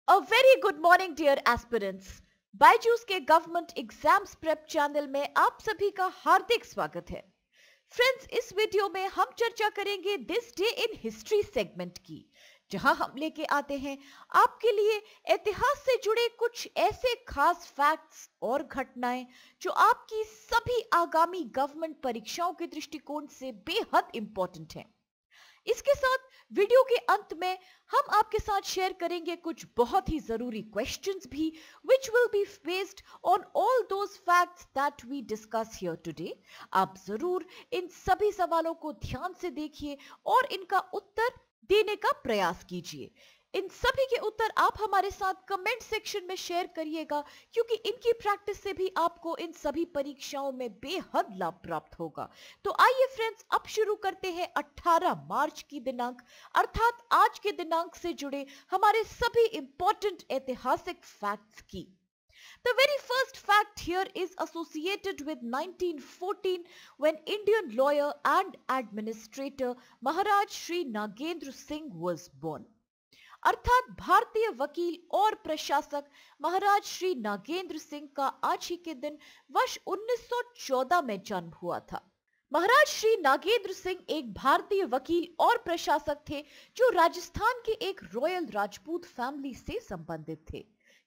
A very good morning dear aspirants. Byju's के government exams prep channel में आप सभी का हार्दिक स्वागत है। फ्रेंड्स, इस वीडियो में हम चर्चा करेंगे this day in history segment की, जहां हम लेके आते हैं आपके लिए इतिहास से जुड़े कुछ ऐसे खास फैक्ट्स और घटनाएं जो आपकी सभी आगामी गवर्नमेंट परीक्षाओं के दृष्टिकोण से बेहद इंपॉर्टेंट हैं। इसके साथ वीडियो के अंत में हम आपके साथ शेयर करेंगे कुछ बहुत ही जरूरी क्वेश्चंस भी which will be based on all those facts that we discuss here today। आप जरूर इन सभी सवालों को ध्यान से देखिए और इनका उत्तर देने का प्रयास कीजिए। इन सभी के उत्तर आप हमारे साथ कमेंट सेक्शन में शेयर करिएगा, क्योंकि इनकी प्रैक्टिस से भी आपको इन सभी परीक्षाओं में बेहद लाभ प्राप्त होगा। तो आइए फ्रेंड्स, अब शुरू करते हैं 18 मार्च की दिनांक अर्थात आज के दिनांक से जुड़े हमारे सभी इंपॉर्टेंट ऐतिहासिक फैक्ट्स की। The very first fact here is associated with 1914 when Indian lawyer and administrator Maharaj Shri Nagendra Singh was born। अर्थात भारतीय वकील और प्रशासक महाराज श्री नागेंद्र सिंह का आज ही के दिन वर्ष 1914 में जन्म हुआ था। महाराज श्री नागेंद्र सिंह एक भारतीय वकील और प्रशासक थे जो राजस्थान के एक रॉयल राजपूत फैमिली से संबंधित थे।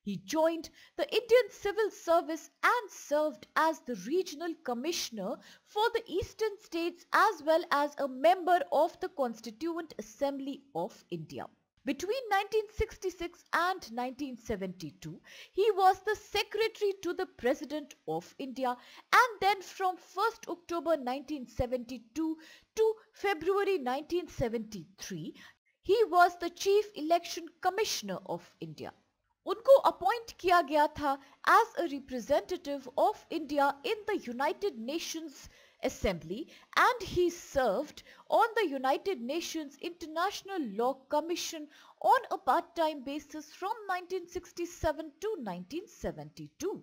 He joined the Indian Civil Service and served as the regional commissioner for the eastern states as well as a member of the Constituent Assembly of India। Between 1966 and 1972, he was the secretary to the President of India, and then from 1st October 1972 to February 1973, he was the Chief Election Commissioner of India। उनको appoint किया गया था as a representative of India in the United Nations Assembly, and he served on the United Nations International Law Commission on a part-time basis from 1967 to 1972।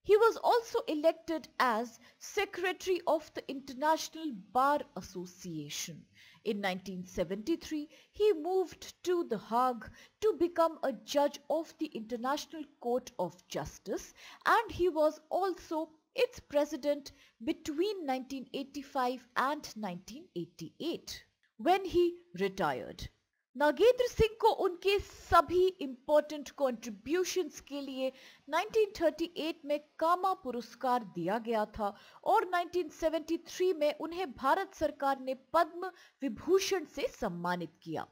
He was also elected as Secretary of the International Bar Association। In 1973, he moved to The Hague to become a judge of the International Court of Justice, and he was also its president between 1985 and 1988 when he retired। Nagendra Singh को उनके सभी important contributions के लिए 1938 में कामा पुरस्कार दिया गया था और 1973 में उन्हें भारत सरकार ने पद्म विभूषण से सम्मानित किया।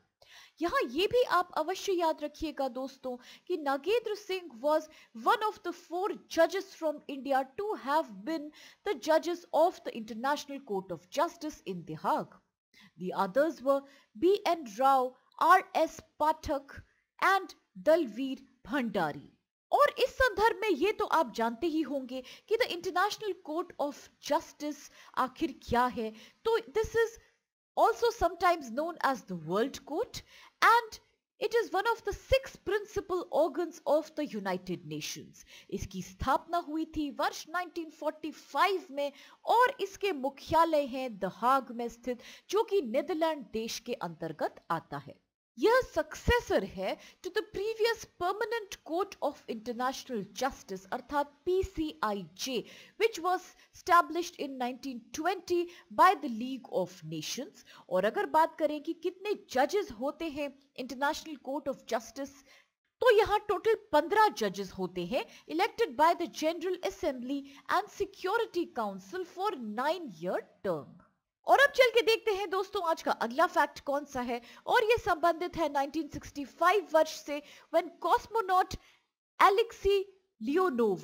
यहाँ ये भी आप अवश्य याद रखिएगा दोस्तों कि Nagendra Singh was one of the 4 judges from India to have been the judges of the International Court of Justice in The Hague। The others were B.N. Rao, R.S. Pathak and Dalvir Bhandari. और इस संदर्भ में ये तो आप जानते ही होंगे कि the international court of justice आखिर क्या है। तो this is also sometimes known as the World Court, and it is one of the 6 principal organs of the United Nations। इसकी स्थापना हुई थी वर्ष 1945 में और इसके मुख्यालय हैं द हाग में स्थित, जो कि नीदरलैंड देश के अंतर्गत आता है। यह सक्सेसर है to the previous permanent court of international justice अर्थात PCIJ, which was established in 1920 by the League of Nations। और अगर बात करें कि कितने जजेस होते हैं इंटरनेशनल कोर्ट ऑफ जस्टिस, तो यहाँ टोटल 15 जजेस होते हैं elected by the general assembly and security council for 9-year term. और अब चल के देखते हैं दोस्तों आज का अगला फैक्ट कौन सा है, और यह संबंधित है 1965 वर्ष से when cosmonaut Alexei Leonov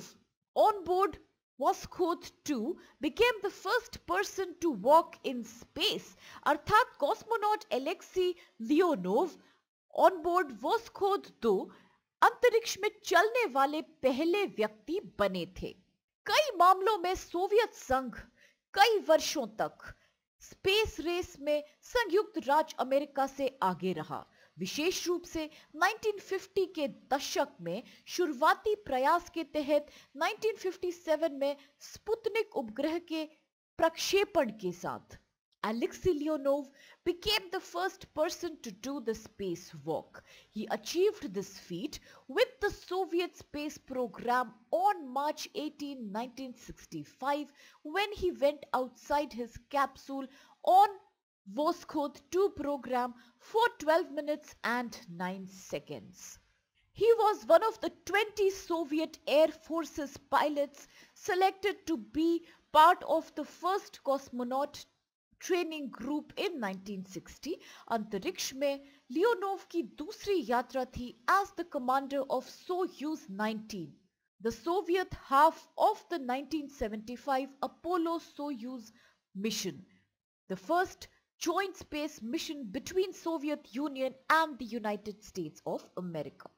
on board Voskhod 2 became the first person to walk in space। अर्थात cosmonaut Alexei Leonov on board Voskhod 2 अंतरिक्ष में चलने वाले पहले व्यक्ति बने थे। कई मामलों में सोवियत संघ कई वर्षों तक स्पेस रेस में संयुक्त राज्य अमेरिका से आगे रहा। विशेष रूप से 1950 के दशक में शुरुआती प्रयास के तहत 1957 में स्पुतनिक उपग्रह के प्रक्षेपण के साथ Alexei Leonov became the first person to do the spacewalk. He achieved this feat with the Soviet space program on March 18, 1965, when he went outside his capsule on Voskhod 2 program for 12 minutes and 9 seconds. He was one of the 20 Soviet Air Force's pilots selected to be part of the first cosmonaut training group in 1960. अंतरिक्ष में Leonov की दूसरी यात्रा थी as the commander of Soyuz 19, the Soviet half of the 1975 Apollo Soyuz mission, the first joint space mission between Soviet Union and the United States of America.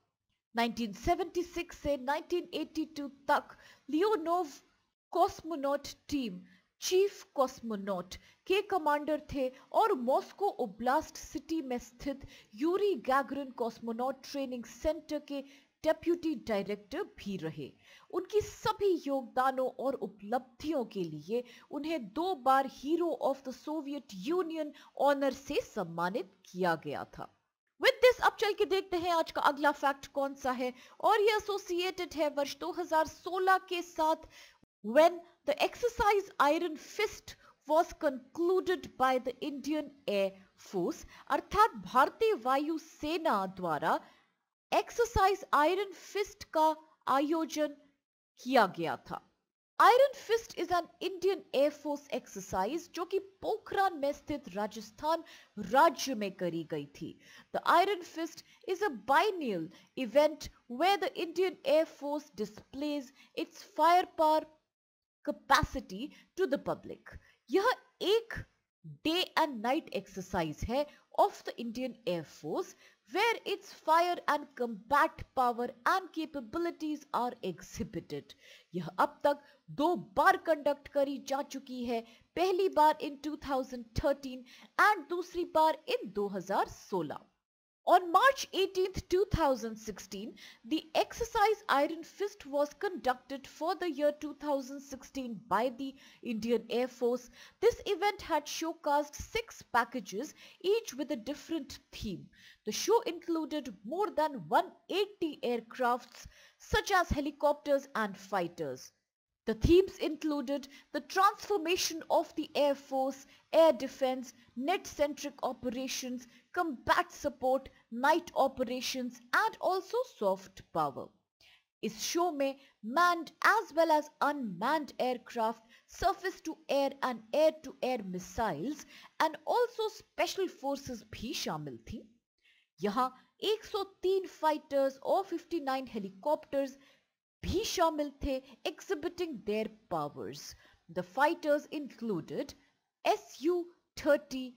1976 से 1982 तक Leonov cosmonaut team chief cosmonaut के commander थे और Moscow oblast city में स्थित Yuri Gagarin cosmonaut training centre के deputy director भी रहे. उनकी सभी योगदानों और उपलब्धियों के लिए उन्हें 2 बार hero of the Soviet Union honour से सम्मानित किया गया था. विद दिस अब चल के देखते हैं आज का अगला फैक्ट कौन सा है, और ये एसोसिएटेड है वर्ष 2016 के साथ, when the exercise Iron Fist was concluded by the Indian Air Force. अर्थात भारतीय वायु सेना द्वारा एक्सरसाइज आयरन फिस्ट का आयोजन किया गया था. Iron Fist is an Indian air force exercise जो कि पोखरान में स्थित राजस्थान राज्य में करी गई थी. The Iron Fist is a biennial event where the Indian air force displays its fire power capacity to the public. यह एक डे एंड नाइट एक्सरसाइज है of the Indian air force where its fire and combat power and capabilities are exhibited. यह अब तक 2 बार conduct करी जा चुकी है, पहली बार इन 2013 एंड दूसरी बार इन 2016. On March 18, 2016, the exercise Iron Fist was conducted for the year 2016 by the Indian Air Force. This event had showcased 6 packages, each with a different theme. The show included more than 180 aircrafts, such as helicopters and fighters. The themes included the transformation of the Air Force, air defense, net-centric operations, combat support, night operations, and also soft power. इस show में manned as well as unmanned aircraft, surface to air and air to air missiles, and also special forces भी शामिल थी. यहाँ 103 fighters और 59 helicopters भी शामिल थे, exhibiting their powers. The fighters included Su-30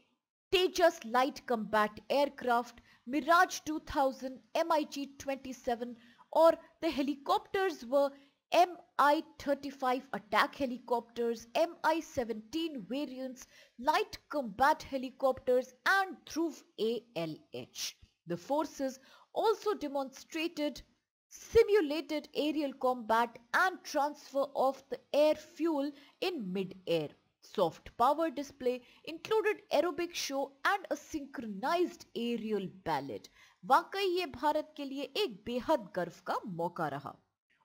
Tejas light combat aircraft, Mirage 2000, MiG-27, और the helicopters were Mi-35 attack helicopters, Mi-17 variants, light combat helicopters, and Dhruv ALH. The forces also demonstrated simulated aerial combat and transfer of the air fuel in mid-air. Soft power display included aerobic show and a synchronized aerial ballad. वाकई ये भारत के लिए एक बेहद गर्व का मौका रहा.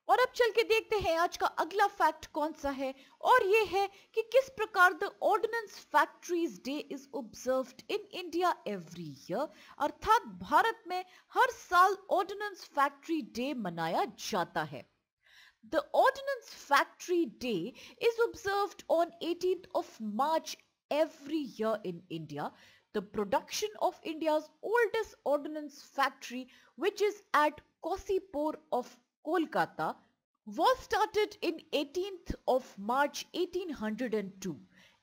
और अब चल के देखते हैं आज का अगला फैक्ट कौन सा है, और ये है कि किस प्रकार the ordnance factories day is observed in India every year. अर्थात भारत में हर साल ऑर्डिनेंस फैक्ट्री डे मनाया जाता है. The ordnance factory day is observed on 18th of March every year in India. The production of India's oldest ordnance factory, which is at Kosipur of Kolkata, was started in 18th of March 1802.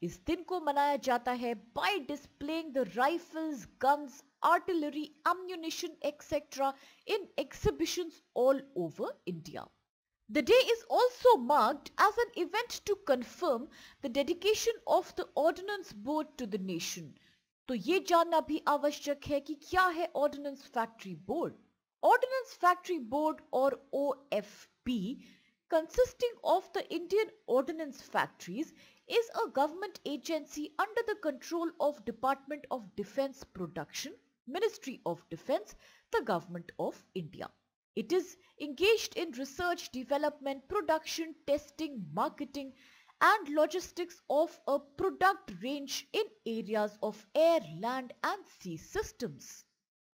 इस दिन को मनाया जाता है by displaying the rifles, guns, artillery, ammunition, etc. in exhibitions all over India. The day is also marked as an event to confirm the dedication of the Ordnance Board to the nation. तो ये जानना भी आवश्यक है कि क्या है ordnance factory board. Ordnance factory board और OFB consisting of the Indian Ordnance Factories, is a government agency under the control of Department of Defence Production, Ministry of Defence, the Government of India. It is engaged in research, development, production, testing, marketing and logistics of a product range in areas of air, land and sea systems.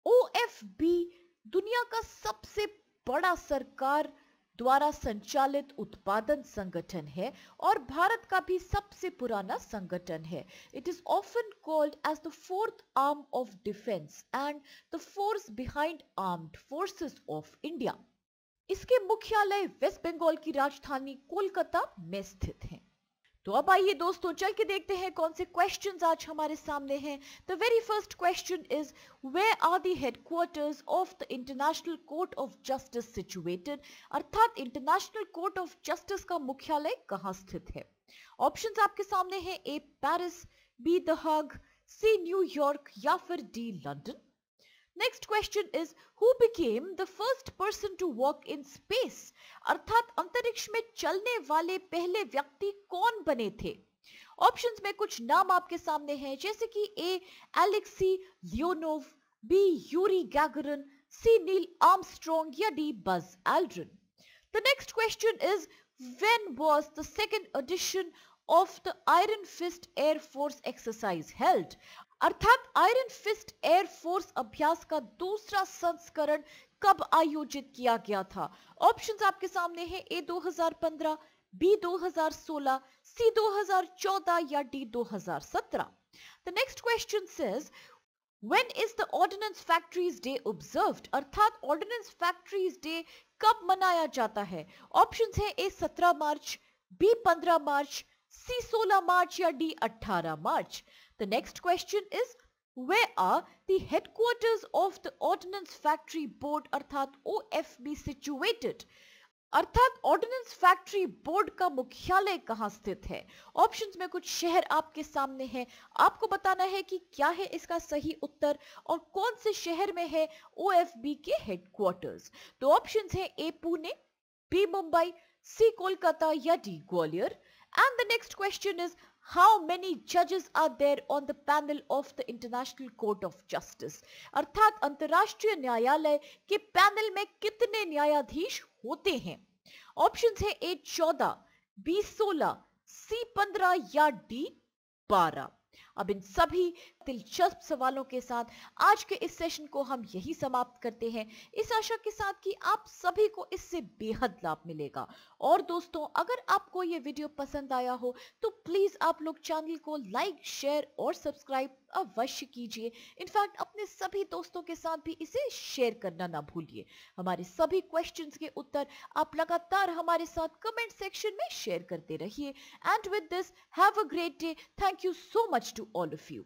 OFB दुनिया का सबसे बड़ा सरकार द्वारा संचालित उत्पादन संगठन है और भारत का भी सबसे पुराना संगठन है. It is often called as the fourth arm of defense and the force behind armed forces of India. इसके मुख्यालय वेस्ट बंगाल की राजधानी कोलकाता में स्थित हैं. तो अब आइए दोस्तों चल के देखते हैं कौन से क्वेश्चंस आज हमारे सामने हैं. The very first question is, where are the headquarters of the international court of justice situated. अर्थात इंटरनेशनल कोर्ट ऑफ जस्टिस का मुख्यालय कहां स्थित है. ऑप्शंस आपके सामने हैं. ए पेरिस, बी द हाग, सी न्यूयॉर्क या फिर D London. Next question is, who became the first person to walk in space? अर्थात अंतरिक्ष में चलने वाले पहले व्यक्ति कौन बने थे. ऑप्शंस में कुछ नाम आपके सामने हैं, जैसे कि A Alexei Leonov, B Yuri Gagarin, C Neil Armstrong या D Buzz Aldrin. The next question is, when was the second edition of the Iron Fist Air Force exercise held? अर्थात आयरन फिस्ट एयरफोर्स अभ्यास का दूसरा संस्करण कब आयोजित किया गया था. ऑप्शंस आपके सामने हैं. ए 2015, बी 2016, सी 2014 या D 2017. The next question says, when is the ordnance factories day observed. अर्थात ऑर्डिनेंस फैक्ट्रीज डे कब मनाया जाता है. ऑप्शंस हैं. ए 17 मार्च, बी 15 मार्च, सी 16 मार्च या D 18 March. The next question is, where are the headquarters of the Ordnance Factory Board अर्थात OFB situated? अर्थात ordnance factory board का मुख्यालय कहां स्थित है. ऑप्शंस में कुछ शहर आपके सामने हैं. आपको बताना है कि क्या है इसका सही उत्तर और कौन से शहर में है OFB के हेडक्वार्टर्स. तो ऑप्शंस हैं. ए पुणे, बी मुंबई, सी कोलकाता या D Gwalior. And the next question is, how many judges are there on the panel of the International Court of Justice? अर्थात अंतरराष्ट्रीय न्यायालय के पैनल में कितने न्यायाधीश होते हैं. ऑप्शंस है. ए 14, बी 16, सी 15 या डी 12. अब इन सभी दिलचस्प सवालों के साथ आज के इस सेशन को हम यही समाप्त करते हैं, इस आशा के साथ कि आप सभी को इससे बेहद लाभ मिलेगा. और दोस्तों, अगर आपको ये वीडियो पसंद आया हो तो प्लीज आप लोग चैनल को लाइक, शेयर और सब्सक्राइब अवश्य कीजिए. इनफैक्ट अपने सभी दोस्तों के साथ भी इसे शेयर करना ना भूलिए. हमारे सभी क्वेश्चंस के उत्तर आप लगातार हमारे साथ कमेंट सेक्शन में शेयर करते रहिए. And with this, have a great day. Thank you so much to all of you.